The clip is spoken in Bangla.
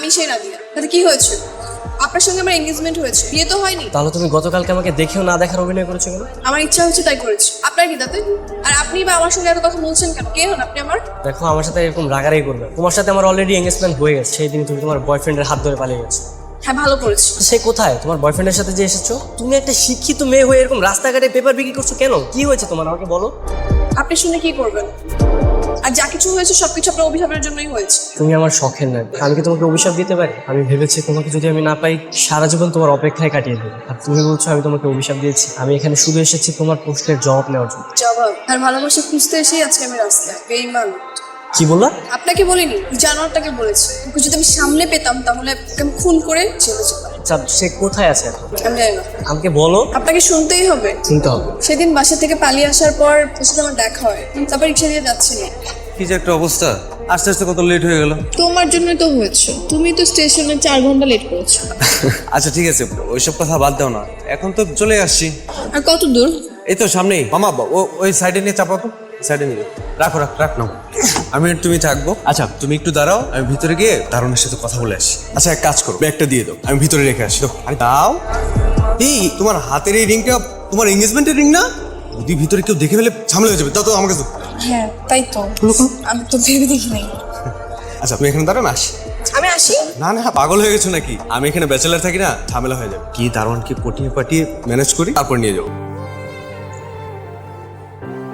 আমি সেই নাদিয়া। তাতে কি হয়েছে? আপনার সঙ্গে আমার এনগেজমেন্ট হয়েছে, বিয়ে তো হয়নি। তাহলে তুমি গতকালকে আমাকে দেখেও না দেখার অভিনয় করেছো কেন? আমার ইচ্ছা হচ্ছে তাই করেছি। আপনার কি তাতে? আর আপনি বা আমার সঙ্গে এত কথা বলছেন কেন? কে হন আপনি আমার? দেখো, আমার সাথে এরকম রাগারাগি করবে না। তোমার সাথে আমার অলরেডি এঙ্গেজমেন্ট হয়ে গেছে। সেই দিন তুমি তোমার বয়ফ্রেন্ডের হাত ধরে পালিয়ে গেছো। হ্যাঁ, ভালো করেছি। সে কোথায়? তোমার বয়ফ্রেন্ডের সাথে যে এসেছো? তুমি একটা শিক্ষিত মেয়ে হয়ে এরকম রাস্তাঘাটে পেপার বিক্রি করছো কেন? কি হয়েছে তোমার, আমাকে বলো। আপনি শুনে কি করবেন? আর যা কিছু হয়েছে সবকিছু আপনার অভিশাপের জন্যই হয়েছে। তুমি আমার শখের না, আমি কি তোমাকে অভিশাপ দিতে পারি? আমি ভেবেছি তোমাকে যদি আমি না পাই সারা জীবন তোমার অপেক্ষায় কাটিয়ে দেবো, আর তুমি বলছো আমি তোমাকে অভিশাপ দিয়েছি। আমি এখানে শুধু এসেছি তোমার প্রশ্নের জবাব নেওয়ার জন্য। জবাব আর ভালোবাসা খুঁজতে এসেই আজকে আমি রাস্তায়। বেঈমান। কি বললা? আপনাকে বলিনি, জানোয়ারটাকে বলেছি। ওকে যদি আমি সামনে পেতাম তাহলে ওকে আমি খুন করে ছেড়ে যেতাম। আচ্ছা, সে কোথায় আছে এখন? আমি জানি না। আমাকে বলো। আপনাকে শুনতেই হবে। শুনতে হবে। সেদিন বাসা থেকে পালিয়ে আসার পর ওর সাথে আমার দেখা হয়, তারপর রিক্সা দিয়ে যাচ্ছিল। কি যে একটা অবস্থা, আস্তে আস্তে কত লেট হয়ে গেল। তোমার জন্যই তো হয়েছে, তুমি তো স্টেশনে 4 ঘন্টা লেট করেছো। আচ্ছা ঠিক আছে, ওইসব কথা বাদ দাও না, এখন তো চলে আসছি। আর কত দূর? এই তো সামনেই। মামা ওই সাইডে নিয়ে চাপাও তো, সাইডে নিয়ে রাখ নাও। আমি আর তুমি থাকবো। আচ্ছা তুমি একটু দাঁড়াও, আমি ভিতরে গিয়ে দারুণের সাথে কথা বলে আসি। আচ্ছা এক কাজ করো, ব্যাগটা দিয়ে দাও, আমি ভিতরে রেখে আসি। আরে দাও। এই তোমার হাতের এই রিংটা তোমার এঙ্গেজমেন্টের রিং না? যদি ভিতরে কেউ দেখে ফেলে ঝামেলা হয়ে যাবে। দাও তো আমাকে তো। হ্যাঁ তাই তো, আমি তো ভেবে দেখি নাই। আচ্ছা তুমি এখানে দাঁড়ান, আসি। আমি আসি। না না, পাগল হয়ে গেছো নাকি? আমি এখানে ব্যাচেলার থাকি না, ঝামেলা হয়ে যাবে। কি দারুণ কি পটিয়ে পাটিয়ে ম্যানেজ করি, তারপর নিয়ে যাবো।